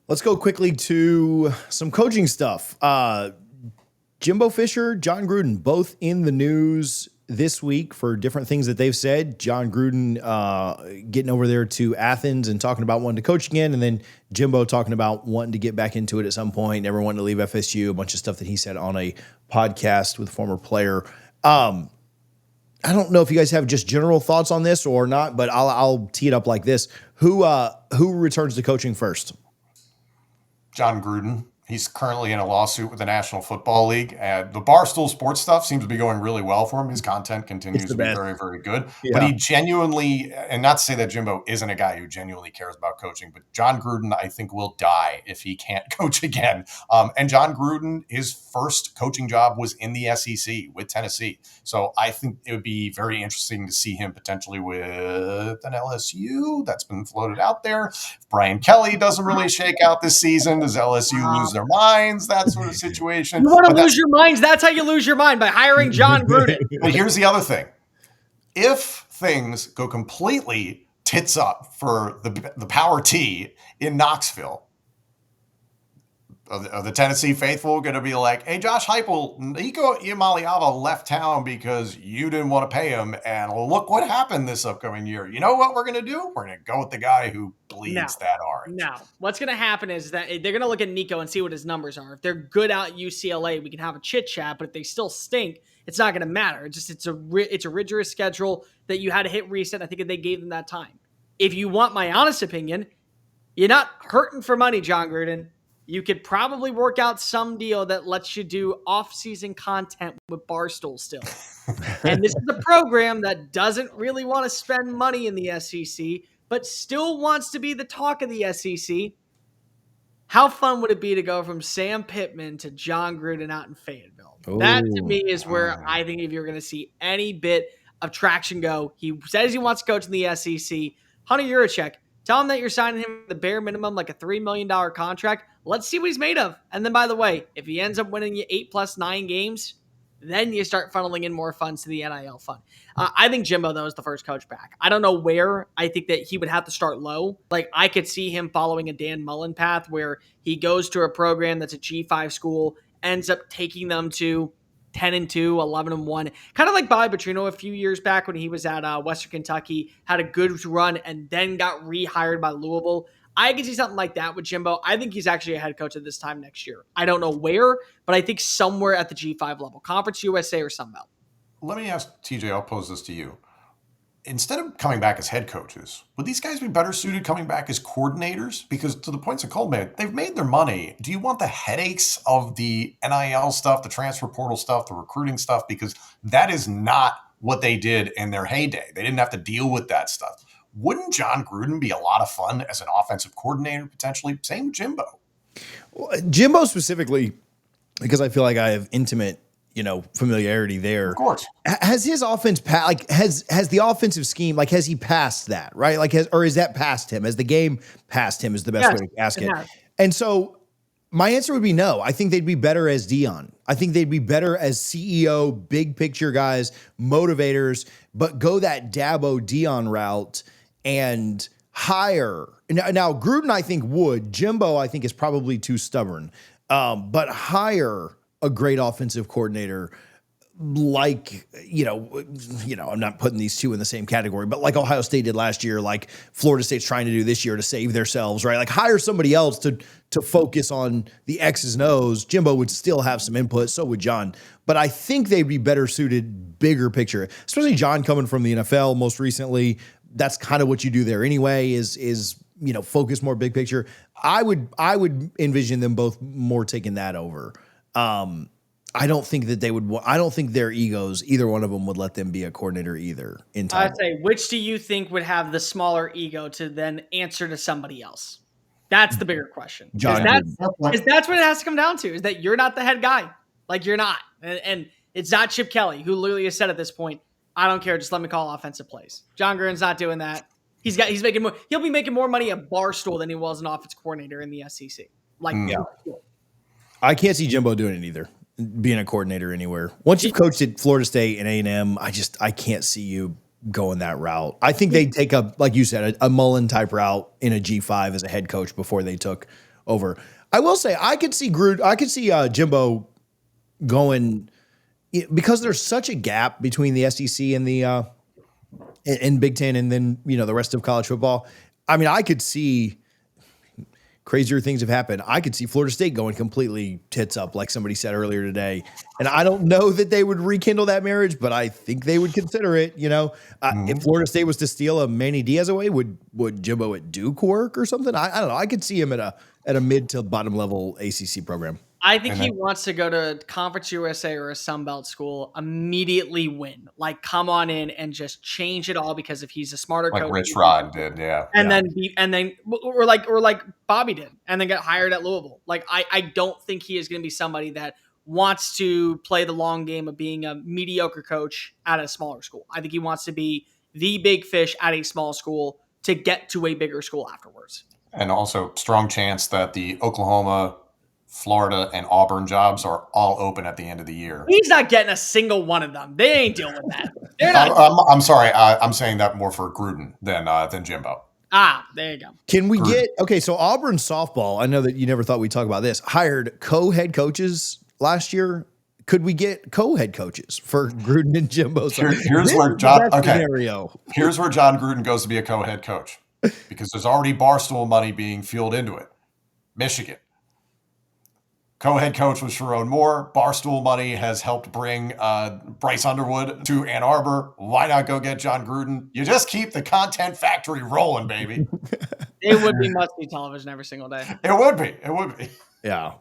Let's go quickly to some coaching stuff. Jimbo Fisher, John Gruden, both in the news this week for different things that they've said. John Gruden getting over there to Athens and talking about wanting to coach again, and then Jimbo talking about wanting to get back into it at some point, never wanting to leave FSU, a bunch of stuff that he said on a podcast with a former player. I don't know if you guys have just general thoughts on this or not, but I'll tee it up like this. Who returns to coaching first? John Gruden. He's currently in a lawsuit with the National Football League. The Barstool Sports stuff seems to be going really well for him. His content continues to be very, very good. Yeah. But he genuinely, and not to say that Jimbo isn't a guy who genuinely cares about coaching, but John Gruden, I think, will die if he can't coach again. And John Gruden, his first coaching job was in the SEC with Tennessee. So I think it would be very interesting to see him potentially with an LSU that's been floated out there. If Brian Kelly doesn't really shake out this season, does LSU lose their minds, that sort of situation? You want to lose your minds? That's how you lose your mind, by hiring John Gruden. But here's the other thing. If things go completely tits up for the Power T in Knoxville, are the Tennessee faithful going to be like, hey, Josh Heupel, Nico Iamaleava left town because you didn't want to pay him, and look what happened this upcoming year. You know what we're going to do? We're going to go with the guy who bleeds that orange. No. What's going to happen is that they're going to look at Nico and see what his numbers are. If they're good out at UCLA, we can have a chit-chat, but if they still stink, it's not going to matter. It's a rigorous schedule that you had to hit reset. I think they gave them that time. If you want my honest opinion, you're not hurting for money, John Gruden. You could probably work out some deal that lets you do off-season content with Barstool still. And this is a program that doesn't really want to spend money in the SEC, but still wants to be the talk of the SEC. How fun would it be to go from Sam Pittman to John Gruden out in Fayetteville? Ooh. That, to me, is where I think if you're going to see any bit of traction go. He says he wants to coach in the SEC. Hunter Yurachek, tell him that you're signing him the bare minimum, like a $3 million contract. Let's see what he's made of. And then, by the way, if he ends up winning you 8+9 games, then you start funneling in more funds to the NIL fund. I think Jimbo, though, is the first coach back. I don't know where. I think that he would have to start low. Like, I could see him following a Dan Mullen path where he goes to a program that's a G5 school, ends up taking them to 10-2, 11-1, kind of like Bobby Petrino a few years back when he was at Western Kentucky, had a good run, and then got rehired by Louisville. I can see something like that with Jimbo. I think he's actually a head coach at this time next year. I don't know where, but I think somewhere at the G5 level, Conference USA or Sun Belt. Let me ask TJ, I'll pose this to you. Instead of coming back as head coaches, would these guys be better suited coming back as coordinators? Because to the points of Coleman, they've made their money. Do you want the headaches of the NIL stuff, the transfer portal stuff, the recruiting stuff? Because that is not what they did in their heyday. They didn't have to deal with that stuff. Wouldn't John Gruden be a lot of fun as an offensive coordinator, potentially? Same with Jimbo. Well, Jimbo specifically, because I feel like I have intimate, familiarity there. Of course. Has his offense, has the offensive scheme, has he passed that, right? Or is that past him? Has the game passed him is the best way to ask it. And so my answer would be no. I think they'd be better as Dion. I think they'd be better as CEO, big picture guys, motivators, but go that Dabo Dion route and hire. Now, Gruden, I think, would. Jimbo, I think, is probably too stubborn. But hire a great offensive coordinator I'm not putting these two in the same category, but like Ohio State did last year, like Florida State's trying to do this year to save themselves, right? Like hire somebody else to focus on the X's and O's. Jimbo would still have some input, so would John. But I think they'd be better suited, bigger picture, especially John coming from the NFL most recently. That's kind of what you do there anyway, is focus more big picture. I would envision them both more taking that over. I don't think that they would. I don't think their egos, either one of them, would let them be a coordinator either. In time, I'd say, which do you think would have the smaller ego to then answer to somebody else? That's the bigger question. John, that's what it has to come down to. Is that you're not the head guy, like you're not, and it's not Chip Kelly who literally has said at this point, I don't care, just let me call offensive plays. John Gruden's not doing that. He's making more. He'll be making more money at Barstool than he was an offense coordinator in the SEC. I can't see Jimbo doing it either. Being a coordinator anywhere. Once you've coached at Florida State and A&M, I can't see you going that route. I think they'd take like you said, a Mullen type route in a G5 as a head coach before they took over. I will say I could see Jimbo going because there's such a gap between the SEC and the and Big Ten, and then the rest of college football. I mean, I could see crazier things have happened. I could see Florida State going completely tits up, like somebody said earlier today. And I don't know that they would rekindle that marriage, but I think they would consider it. If Florida State was to steal a Manny Diaz away, would Jimbo at Duke work or something? I don't know. I could see him at a mid to bottom level ACC program. I think he wants to go to Conference USA or a Sun Belt school, immediately win. Like, come on in and just change it all, because if he's a smarter coach, like Rich Rod did, then or like Bobby did, and then get hired at Louisville. Like, I don't think he is going to be somebody that wants to play the long game of being a mediocre coach at a smaller school. I think he wants to be the big fish at a small school to get to a bigger school afterwards. And also, strong chance that the Oklahoma, Florida, and Auburn jobs are all open at the end of the year. He's not getting a single one of them. They ain't dealing with that. I'm sorry. I'm saying that more for Gruden than Jimbo. There you go. Can we so Auburn softball, I know that you never thought we'd talk about this, hired co-head coaches last year. Could we get co-head coaches for Gruden and Jimbo? Here's where John Gruden goes to be a co-head coach, because there's already Barstool money being fueled into it. Michigan. Co-head coach was Sharon Moore. Barstool money has helped bring Bryce Underwood to Ann Arbor. Why not go get John Gruden? You just keep the content factory rolling, baby. It would be must-see television every single day. It would be. Yeah.